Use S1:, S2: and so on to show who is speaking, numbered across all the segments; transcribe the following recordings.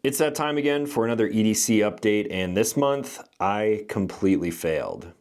S1: It's that time again for another EDC update, and this month I completely failed.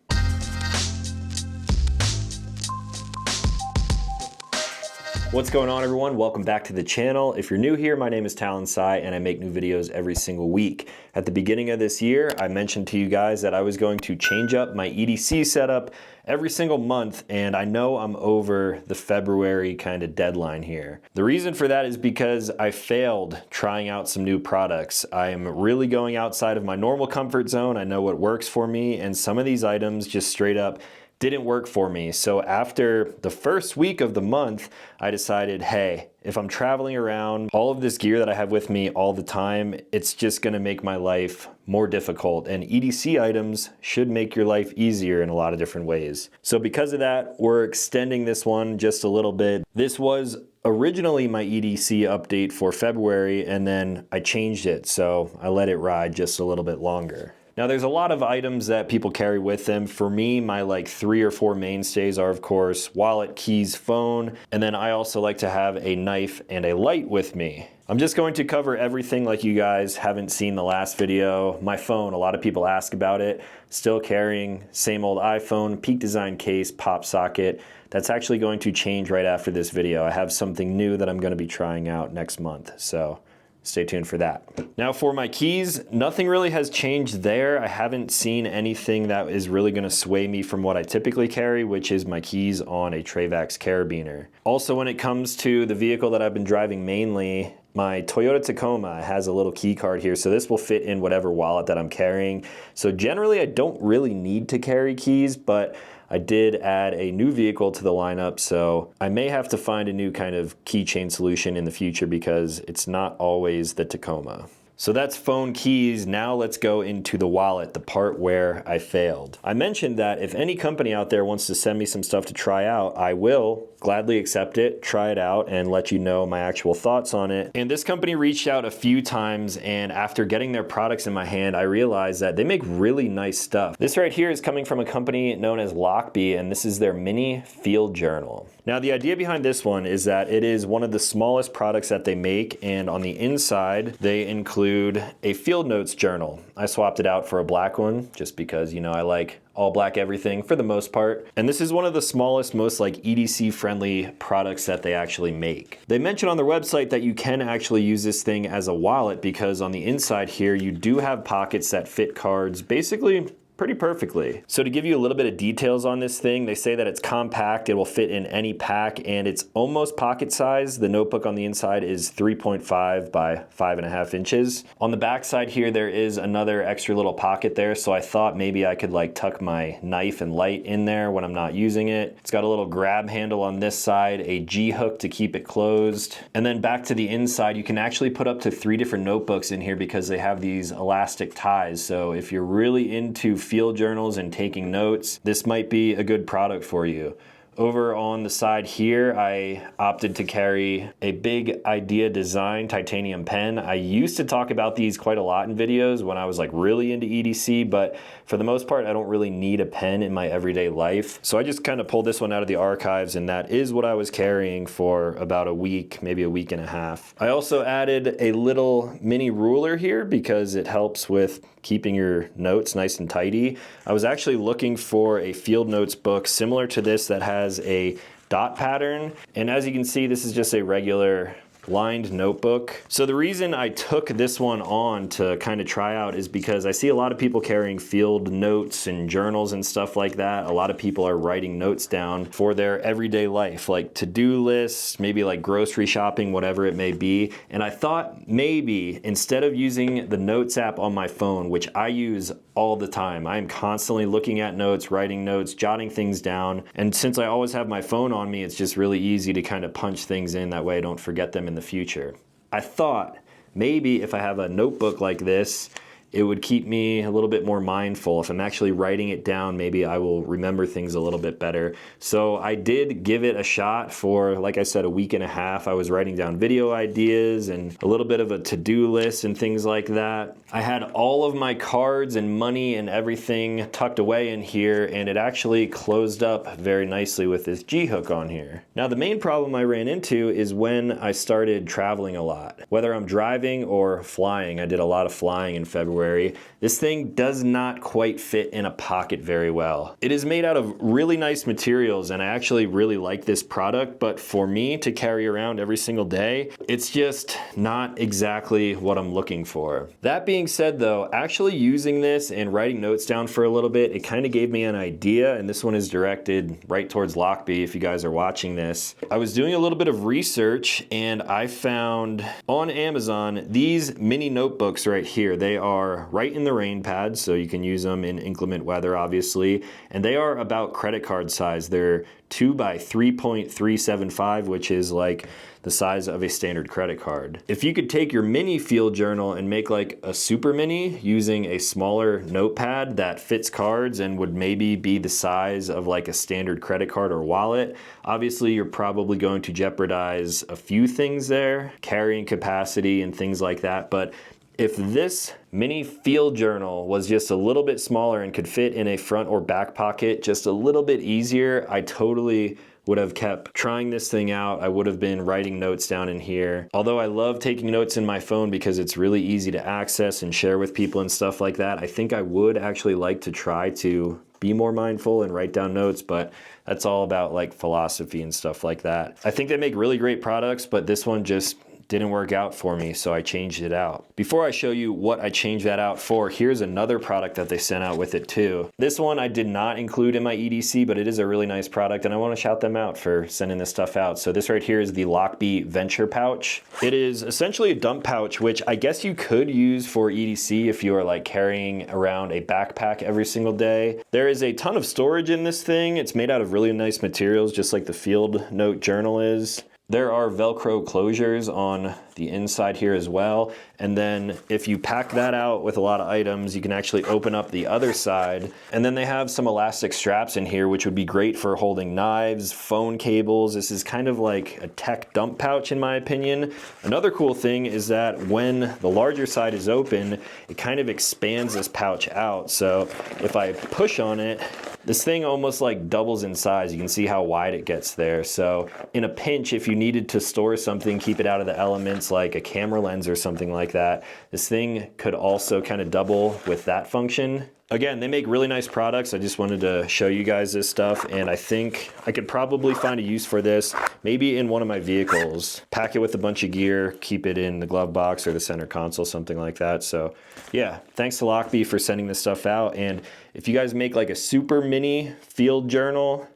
S1: What's going on, everyone? Welcome back to the channel. If you're new here, my name is Talon and I make new videos every single week. At the beginning of this year, I mentioned to you guys that I was going to change up my EDC setup every single month, and I know I'm over the February kind of deadline here. The reason for that is because I failed trying out some new products. I am really going outside of my normal comfort zone. I know what works for me, and some of these items just straight up didn't work for me. So after the first week of the month, I decided, hey, if I'm traveling around, all of this gear that I have with me all the time, it's just gonna make my life more difficult. And EDC items should make your life easier in a lot of different ways. So because of that, we're extending this one just a little bit. This was originally my EDC update for February, and then I changed it. So I let it ride just a little bit longer. Now there's a lot of items that people carry with them. For me, my like 3 or 4 mainstays are, of course, wallet, keys, phone, and then I also like to have a knife and a light with me. I'm just going to cover everything like you guys haven't seen the last video. My phone, a lot of people ask about it. Still carrying, same old iPhone, Peak Design case, pop socket. That's actually going to change right after this video. I have something new that I'm going to be trying out next month, so stay tuned for that. Now for my keys, nothing really has changed there. I haven't seen anything that is really gonna sway me from what I typically carry, which is my keys on a Trayvax carabiner. Also, when it comes to the vehicle that I've been driving mainly, my Toyota Tacoma has a little key card here, so this will fit in whatever wallet that I'm carrying. So generally, I don't really need to carry keys, but I did add a new vehicle to the lineup, so I may have to find a new kind of keychain solution in the future because it's not always the Tacoma. So that's phone, keys. Now let's go into the wallet, the part where I failed. I mentioned that if any company out there wants to send me some stuff to try out, I will gladly accept it, try it out, and let you know my actual thoughts on it. And this company reached out a few times, and after getting their products in my hand, I realized that they make really nice stuff. This right here is coming from a company known as Lockbee, and this is their mini field journal. Now the idea behind this one is that it is one of the smallest products that they make, and on the inside, they include a field notes journal. I swapped it out for a black one just because, you know, I like all black everything for the most part. And this is one of the smallest, most like EDC friendly products that they actually make. They mention on their website that you can actually use this thing as a wallet because on the inside here, you do have pockets that fit cards basically pretty perfectly. So to give you a little bit of details on this thing, they say that it's compact, it will fit in any pack, and it's almost pocket size. The notebook on the inside is 3.5 by 5.5 inches. On the back side here, there is another extra little pocket there, so I thought maybe I could like tuck my knife and light in there when I'm not using it. It's got a little grab handle on this side, a G hook to keep it closed, and then back to the inside, you can actually put up to 3 different notebooks in here because they have these elastic ties. So if you're really into field journals and taking notes, this might be a good product for you. Over on the side here, I opted to carry a Big Idea Design titanium pen. I used to talk about these quite a lot in videos when I was like really into EDC, but for the most part, I don't really need a pen in my everyday life. So I just kind of pulled this one out of the archives, and that is what I was carrying for about a week, maybe a week and a half. I also added a little mini ruler here because it helps with keeping your notes nice and tidy. I was actually looking for a field notes book similar to this that has a dot pattern, and as you can see, this is just a regular lined notebook. So the reason I took this one on to kind of try out is because I see a lot of people carrying field notes and journals and stuff like that. A lot of people are writing notes down for their everyday life, like to-do lists, maybe like grocery shopping, whatever it may be. And I thought maybe instead of using the notes app on my phone, which I use all the time, I am constantly looking at notes, writing notes, jotting things down. And since I always have my phone on me, it's just really easy to kind of punch things in. That way I don't forget them in the future. I thought maybe if I have a notebook like this it would keep me a little bit more mindful. If I'm actually writing it down, maybe I will remember things a little bit better. So I did give it a shot for, like I said, a week and a half. I was writing down video ideas and a little bit of a to-do list and things like that. I had all of my cards and money and everything tucked away in here, and it actually closed up very nicely with this G-hook on here. Now, the main problem I ran into is when I started traveling a lot. Whether I'm driving or flying, I did a lot of flying in February, this thing does not quite fit in a pocket very well. It is made out of really nice materials, and I actually really like this product, but for me to carry around every single day, it's just not exactly what I'm looking for. That being said though, actually using this and writing notes down for a little bit, it kind of gave me an idea, and this one is directed right towards Lockbee if you guys are watching this. I was doing a little bit of research and I found on Amazon these mini notebooks right here. They are right in the rain pads, so you can use them in inclement weather obviously, and they are about credit card size. They're 2 by 3.375, which is like the size of a standard credit card. If you could take your mini field journal and make like a super mini using a smaller notepad that fits cards and would maybe be the size of like a standard credit card or wallet, obviously you're probably going to jeopardize a few things there, carrying capacity and things like that. But if this mini field journal was just a little bit smaller and could fit in a front or back pocket just a little bit easier, I totally would have kept trying this thing out. I would have been writing notes down in here. Although I love taking notes in my phone because it's really easy to access and share with people and stuff like that, I think I would actually like to try to be more mindful and write down notes, but that's all about like philosophy and stuff like that. I think they make really great products, but this one just didn't work out for me, so I changed it out. Before I show you what I changed that out for, here's another product that they sent out with it too. This one I did not include in my EDC, but it is a really nice product and I want to shout them out for sending this stuff out. So this right here is the Lockbee Venture Pouch. It is essentially a dump pouch, which I guess you could use for EDC if you are like carrying around a backpack every single day. There is a ton of storage in this thing. It's made out of really nice materials, just like the field note journal is. There are Velcro closures on the inside here as well. And then if you pack that out with a lot of items, you can actually open up the other side. And then they have some elastic straps in here, which would be great for holding knives, phone cables. This is kind of like a tech dump pouch in my opinion. Another cool thing is that when the larger side is open, it kind of expands this pouch out. So if I push on it, this thing almost like doubles in size. You can see how wide it gets there. So in a pinch, if you needed to store something, keep it out of the elements like a camera lens or something like that, this thing could also kind of double with that function. Again, they make really nice products. I just wanted to show you guys this stuff, and I think I could probably find a use for this, maybe in one of my vehicles. Pack it with a bunch of gear, keep it in the glove box or the center console, something like that. So yeah, thanks to Lockbee for sending this stuff out. And if you guys make like a super mini field journal,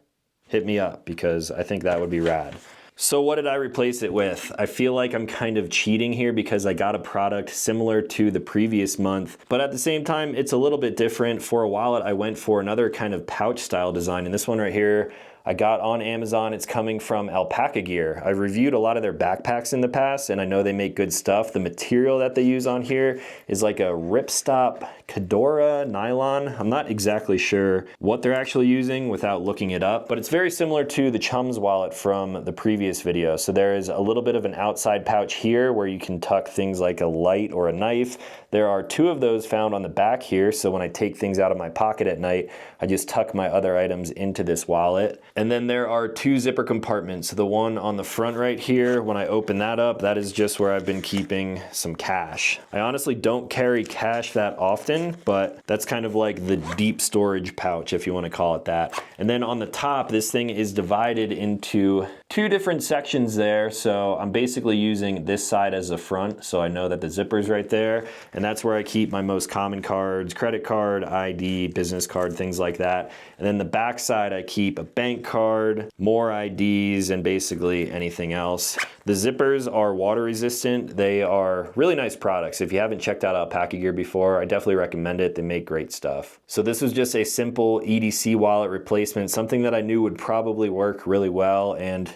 S1: hit me up because I think that would be rad. So what did I replace it with? I feel like I'm kind of cheating here because I got a product similar to the previous month, but at the same time, it's a little bit different. For a wallet, I went for another kind of pouch style design, and this one right here, I got on Amazon. It's coming from Alpaca Gear. I've reviewed a lot of their backpacks in the past, and I know they make good stuff. The material that they use on here is like a ripstop Cadora nylon. I'm not exactly sure what they're actually using without looking it up, but it's very similar to the Chums wallet from the previous video. So there is a little bit of an outside pouch here where you can tuck things like a light or a knife. There are two of those found on the back here, so when I take things out of my pocket at night, I just tuck my other items into this wallet. And then there are two zipper compartments. The one on the front right here, when I open that up, that is just where I've been keeping some cash. I honestly don't carry cash that often, but that's kind of like the deep storage pouch, if you want to call it that. And then on the top, this thing is divided into two different sections there. So I'm basically using this side as the front, so I know that the zipper's right there. And that's where I keep my most common cards, credit card, ID, business card, things like that. And then the back side, I keep a bank card, more IDs, and basically anything else. The zippers are water resistant. They are really nice products. If you haven't checked out Alpaca Gear before, I definitely recommend it. They make great stuff. So this was just a simple EDC wallet replacement, something that I knew would probably work really well, and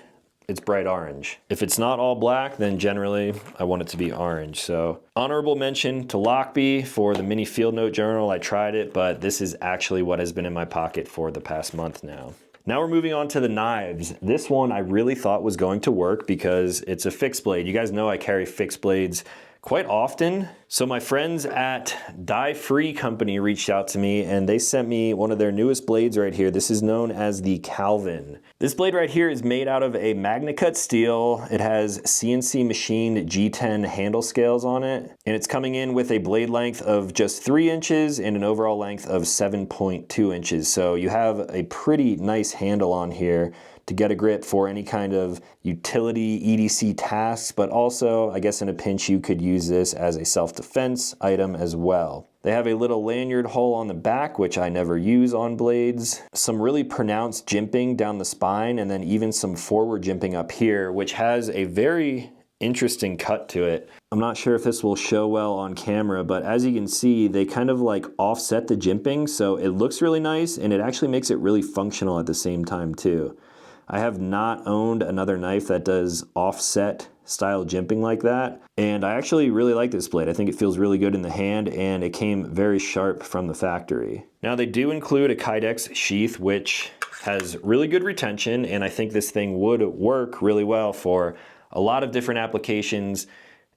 S1: it's bright orange. If it's not all black, then generally I want it to be orange. So honorable mention to Lockbee for the mini field note journal. I tried it, but this is actually what has been in my pocket for the past month now. Now we're moving on to the knives. This one I really thought was going to work because it's a fixed blade. You guys know I carry fixed blades quite often. So my friends at Die Free Company reached out to me and they sent me one of their newest blades right here. This is known as the Calvin. This blade right here is made out of a MagnaCut steel. It has CNC machined G10 handle scales on it. And it's coming in with a blade length of just 3 inches and an overall length of 7.2 inches. So you have a pretty nice handle on here to get a grip for any kind of utility EDC tasks, but also, I guess in a pinch, you could use this as a self-defense item as well. They have a little lanyard hole on the back, which I never use on blades. Some really pronounced jimping down the spine, and then even some forward jimping up here, which has a very interesting cut to it. I'm not sure if this will show well on camera, but as you can see, they kind of like offset the jimping, so it looks really nice, and it actually makes it really functional at the same time too. I have not owned another knife that does offset style jimping like that, and I actually really like this blade. I think it feels really good in the hand, and it came very sharp from the factory. Now they do include a Kydex sheath, which has really good retention, and I think this thing would work really well for a lot of different applications,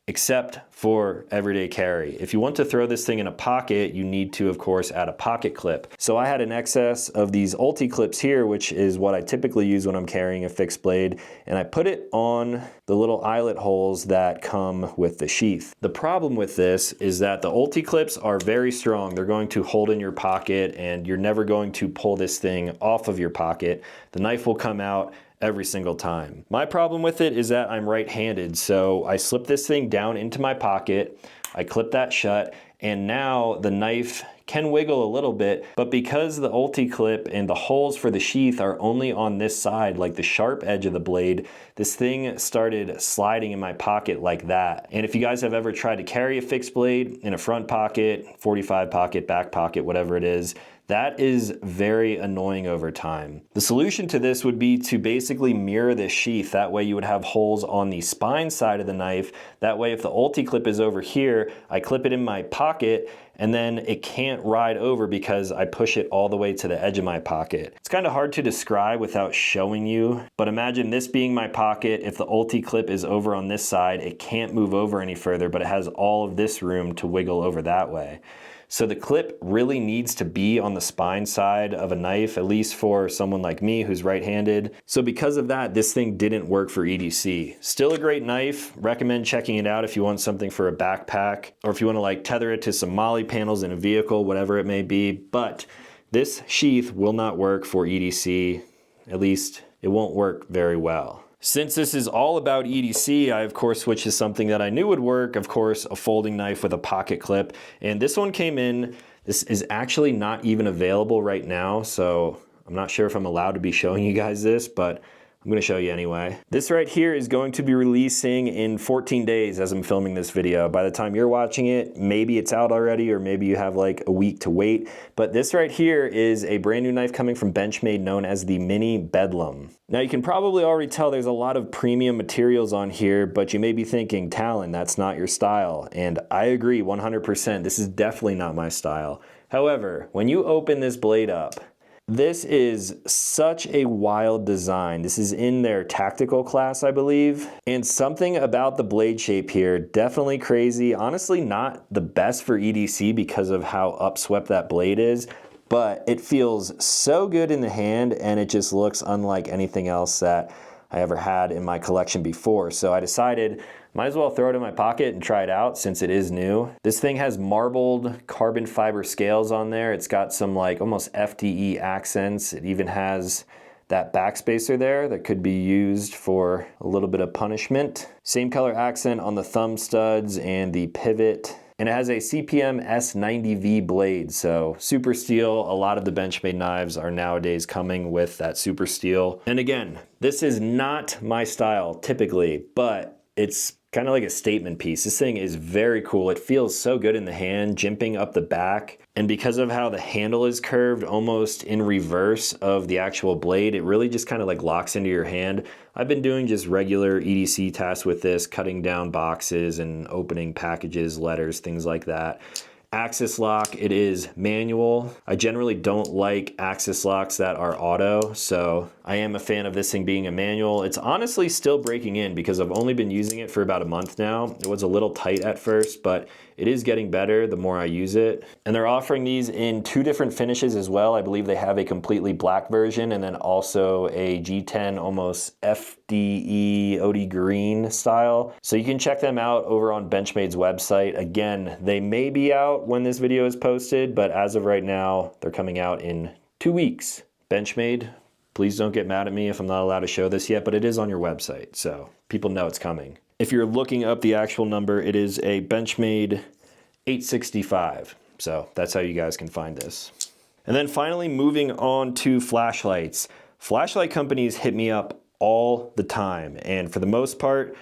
S1: except for everyday carry. If you want to throw this thing in a pocket, you need to, of course, add a pocket clip. So I had an excess of these Ulti clips here, which is what I typically use when I'm carrying a fixed blade, and I put it on the little eyelet holes that come with the sheath. The problem with this is that the Ulti clips are very strong. They're going to hold in your pocket, and you're never going to pull this thing off of your pocket. The knife will come out every single time. My problem with it is that I'm right-handed, so I slip this thing down into my pocket, I clip that shut, and now the knife can wiggle a little bit, but because the Ulti clip and the holes for the sheath are only on this side, like the sharp edge of the blade, this thing started sliding in my pocket like that. And if you guys have ever tried to carry a fixed blade in a front pocket, 45 pocket, back pocket, whatever it is, that is very annoying over time. The solution to this would be to basically mirror this sheath. That way you would have holes on the spine side of the knife. That way if the Ulti clip is over here, I clip it in my pocket and then it can't ride over because I push it all the way to the edge of my pocket. It's kind of hard to describe without showing you, but imagine this being my pocket. If the Ulti clip is over on this side, it can't move over any further, but it has all of this room to wiggle over that way. So the clip really needs to be on the spine side of a knife, at least for someone like me who's right-handed. So because of that, this thing didn't work for EDC. Still a great knife. Recommend checking it out if you want something for a backpack, or if you want to like tether it to some MOLLE panels in a vehicle, whatever it may be. But this sheath will not work for EDC. At least it won't work very well. Since this is all about EDC, I of course switched to something that I knew would work, of course, a folding knife with a pocket clip. And this one came in, this is actually not even available right now, so I'm not sure if I'm allowed to be showing you guys this, but I'm gonna show you anyway. This right here is going to be releasing in 14 days as I'm filming this video. By the time you're watching it, maybe it's out already, or maybe you have like a week to wait. But this right here is a brand new knife coming from Benchmade known as the Mini Bedlam. Now you can probably already tell there's a lot of premium materials on here, but you may be thinking, Talon, that's not your style. And I agree 100%, this is definitely not my style. However, when you open this blade up, this is such a wild design. This is in their tactical class, I believe. And something about the blade shape here, definitely crazy. Honestly, not the best for EDC because of how upswept that blade is, but it feels so good in the hand and it just looks unlike anything else that I ever had in my collection before. So I decided, might as well throw it in my pocket and try it out since it is new. This thing has marbled carbon fiber scales on there. It's got some like almost FDE accents. It even has that backspacer there that could be used for a little bit of punishment. Same color accent on the thumb studs and the pivot. And it has a CPM S90V blade, so super steel. A lot of the Benchmade knives are nowadays coming with that super steel. And again, this is not my style typically, but it's kind of like a statement piece. This thing is very cool. It feels so good in the hand, jimping up the back. And because of how the handle is curved almost in reverse of the actual blade, it really just kind of like locks into your hand. I've been doing just regular EDC tasks with this, cutting down boxes and opening packages, letters, things like that. Axis lock, it is manual. I generally don't like axis locks that are auto, so I am a fan of this thing being a manual. It's honestly still breaking in because I've only been using it for about a month now. It was a little tight at first, but it is getting better the more I use it. And they're offering these in 2 different finishes as well. I believe they have a completely black version and then also a G10 almost FDE OD green style. So you can check them out over on Benchmade's website. Again, they may be out when this video is posted, but as of right now, they're coming out in 2 weeks. Benchmade, please don't get mad at me if I'm not allowed to show this yet, but it is on your website, so people know it's coming. If you're looking up the actual number, it is a Benchmade 865. So that's how you guys can find this. And then finally, moving on to flashlights. Flashlight companies hit me up all the time, and for the most part,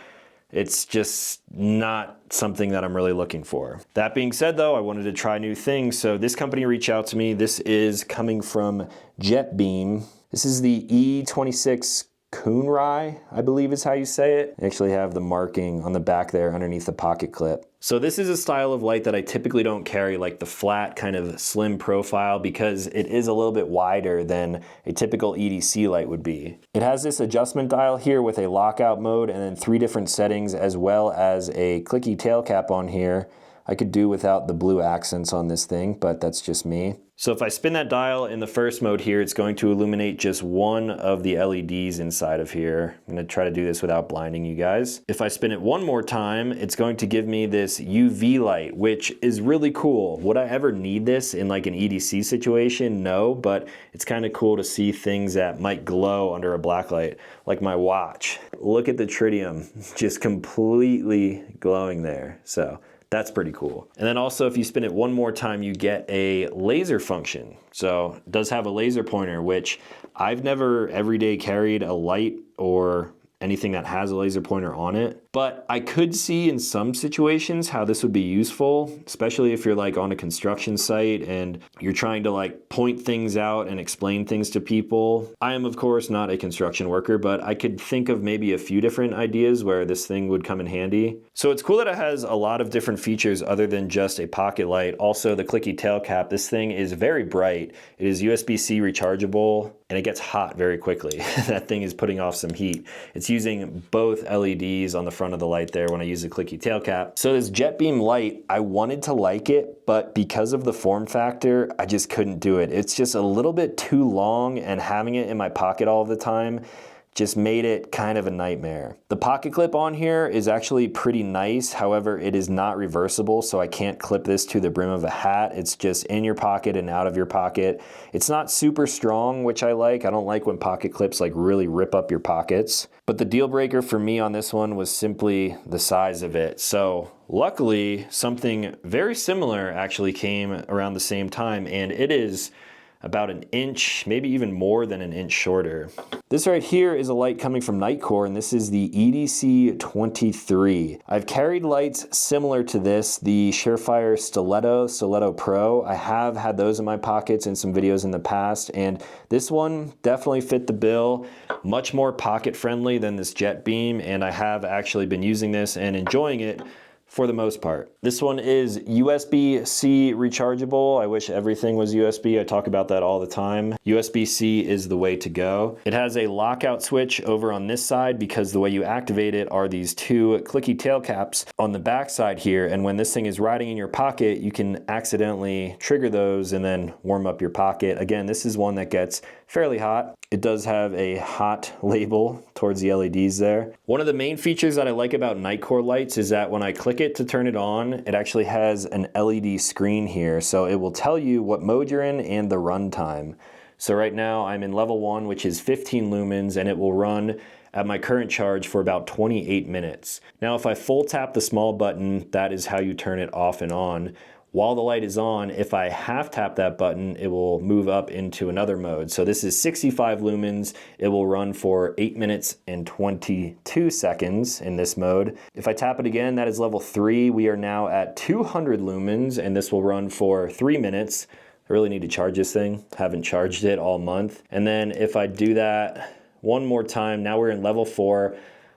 S1: it's just not something that I'm really looking for. That being said though, I wanted to try new things, so this company reached out to me. This is coming from JetBeam. This is the E26 Kunrai, I believe is how you say it. They actually have the marking on the back there underneath the pocket clip. So this is a style of light that I typically don't carry, like the flat kind of slim profile, because it is a little bit wider than a typical EDC light would be. It has this adjustment dial here with a lockout mode and then 3 different settings, as well as a clicky tail cap on here. I could do without the blue accents on this thing, but that's just me. So if I spin that dial in the first mode here, it's going to illuminate just one of the LEDs inside of here. I'm gonna try to do this without blinding you guys. If I spin it one more time, it's going to give me this UV light, which is really cool. Would I ever need this in like an EDC situation? No, but it's kind of cool to see things that might glow under a black light, like my watch. Look at the tritium, just completely glowing there. So that's pretty cool. And then also if you spin it one more time, you get a laser function. So it does have a laser pointer, which I've never everyday carried a light or anything that has a laser pointer on it. But I could see in some situations how this would be useful, especially if you're like on a construction site and you're trying to like point things out and explain things to people. I am of course not a construction worker, but I could think of maybe a few different ideas where this thing would come in handy. So it's cool that it has a lot of different features other than just a pocket light. Also the clicky tail cap, this thing is very bright. It is USB-C rechargeable and it gets hot very quickly. That thing is putting off some heat. It's using both LEDs on the front of the light there when I use the clicky tail cap. So this JetBeam light, I wanted to like it, but because of the form factor, I just couldn't do it. It's just a little bit too long, and having it in my pocket all the time just made it kind of a nightmare. The pocket clip on here is actually pretty nice. However, it is not reversible, so I can't clip this to the brim of a hat. It's just in your pocket and out of your pocket. It's not super strong, which I like. I don't like when pocket clips like really rip up your pockets. But the deal breaker for me on this one was simply the size of it. So luckily, something very similar actually came around the same time, and it is about an inch, maybe even more than an inch shorter. This right here is a light coming from Nightcore, and this is the EDC 23. I've carried lights similar to this, the Surefire Stiletto Pro. I have had those in my pockets in some videos in the past, and this one definitely fit the bill. Much more pocket friendly than this JetBeam, and I have actually been using this and enjoying it for the most part. This one is USB-C rechargeable. I wish everything was USB. I talk about that all the time. USB-C is the way to go. It has a lockout switch over on this side because the way you activate it are these 2 clicky tail caps on the back side here. And when this thing is riding in your pocket, you can accidentally trigger those and then warm up your pocket. Again, this is one that gets fairly hot. It does have a hot label towards the LEDs there. One of the main features that I like about Nightcore lights is that when I click it to turn it on, it actually has an LED screen here. So it will tell you what mode you're in and the run time. So right now I'm in level 1, which is 15 lumens, and it will run at my current charge for about 28 minutes. Now if I full tap the small button, that is how you turn it off and on. while the light is on, if I half tap that button, it will move up into another mode. So this is 65 lumens. It will run for 8 minutes and 22 seconds in this mode. If I tap it again, that is level 3. We are now at 200 lumens, and this will run for 3 minutes. I really need to charge this thing. Haven't charged it all month. And then if I do that one more time, now we're in level 4.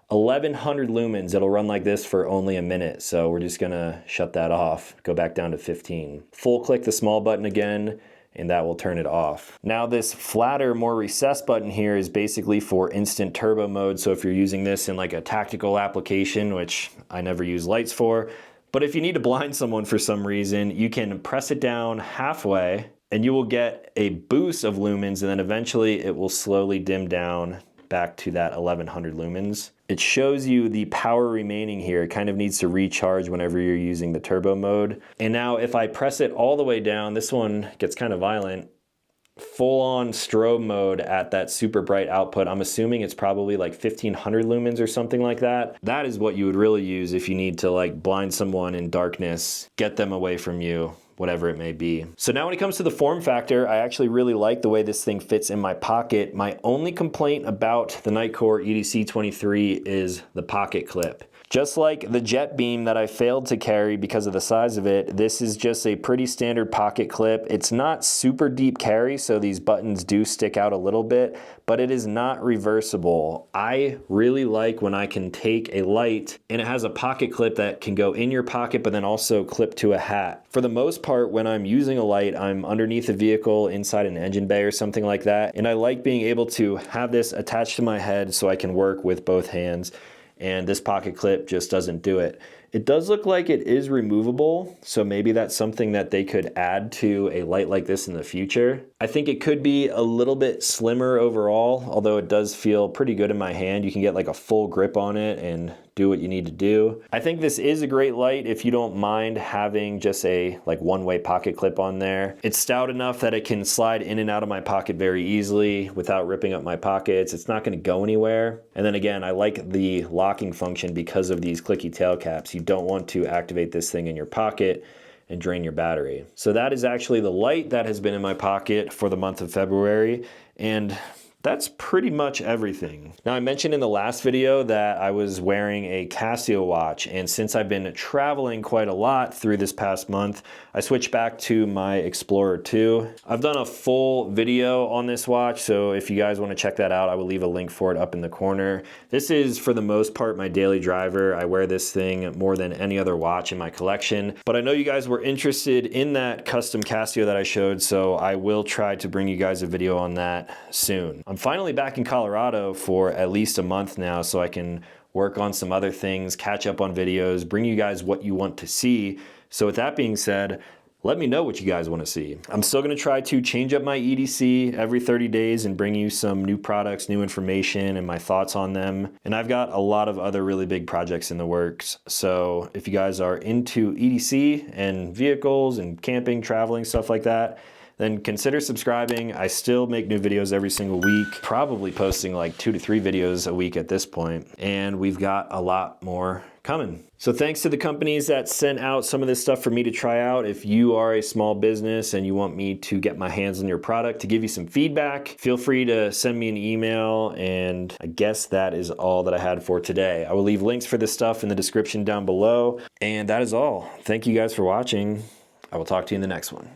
S1: 1100 lumens, it'll run like this for only a minute. So we're just gonna shut that off, go back down to 15. Full click the small button again, and that will turn it off. Now this flatter, more recessed button here is basically for instant turbo mode. So if you're using this in like a tactical application, which I never use lights for, but if you need to blind someone for some reason, you can press it down halfway and you will get a boost of lumens, and then eventually it will slowly dim down back to that 1100 lumens. It shows you the power remaining here. It kind of needs to recharge whenever you're using the turbo mode. And now if I press it all the way down, this one gets kind of violent. Full on strobe mode at that super bright output. I'm assuming it's probably like 1500 lumens or something like that. That is what you would really use if you need to like blind someone in darkness, get them away from you, whatever it may be. So now when it comes to the form factor, I actually really like the way this thing fits in my pocket. My only complaint about the Nitecore EDC 23 is the pocket clip. Just like the jet beam that I failed to carry because of the size of it, this is just a pretty standard pocket clip. It's not super deep carry, so these buttons do stick out a little bit, but it is not reversible. I really like when I can take a light and it has a pocket clip that can go in your pocket, but then also clip to a hat. For the most part, when I'm using a light, I'm underneath a vehicle, inside an engine bay or something like that, and I like being able to have this attached to my head so I can work with both hands. And this pocket clip just doesn't do it. It does look like it is removable, so maybe that's something that they could add to a light like this in the future. I think it could be a little bit slimmer overall, although it does feel pretty good in my hand. You can get like a full grip on it and do what you need to do. I think this is a great light if you don't mind having just a like one-way pocket clip on there. It's stout enough that it can slide in and out of my pocket very easily without ripping up my pockets. It's not going to go anywhere. And then again, I like the locking function because of these clicky tail caps. You don't want to activate this thing in your pocket and drain your battery. So that is actually the light that has been in my pocket for the month of February, and that's pretty much everything. Now, I mentioned in the last video that I was wearing a Casio watch, and since I've been traveling quite a lot through this past month, I switched back to my Explorer 2. I've done a full video on this watch, so if you guys want to check that out, I will leave a link for it up in the corner. This is, for the most part, my daily driver. I wear this thing more than any other watch in my collection, but I know you guys were interested in that custom Casio that I showed, so I will try to bring you guys a video on that soon. I'm finally back in Colorado for at least a month now, so I can work on some other things, catch up on videos, bring you guys what you want to see. So with that being said, let me know what you guys want to see. I'm still going to try to change up my EDC every 30 days and bring you some new products, new information, and my thoughts on them. And I've got a lot of other really big projects in the works. So if you guys are into EDC and vehicles and camping, traveling, stuff like that, then consider subscribing. I still make new videos every single week, probably posting like 2 to 3 videos a week at this point, and we've got a lot more coming. So thanks to the companies that sent out some of this stuff for me to try out. If you are a small business and you want me to get my hands on your product to give you some feedback, feel free to send me an email, and I guess that is all that I had for today. I will leave links for this stuff in the description down below, and that is all. Thank you guys for watching. I will talk to you in the next one.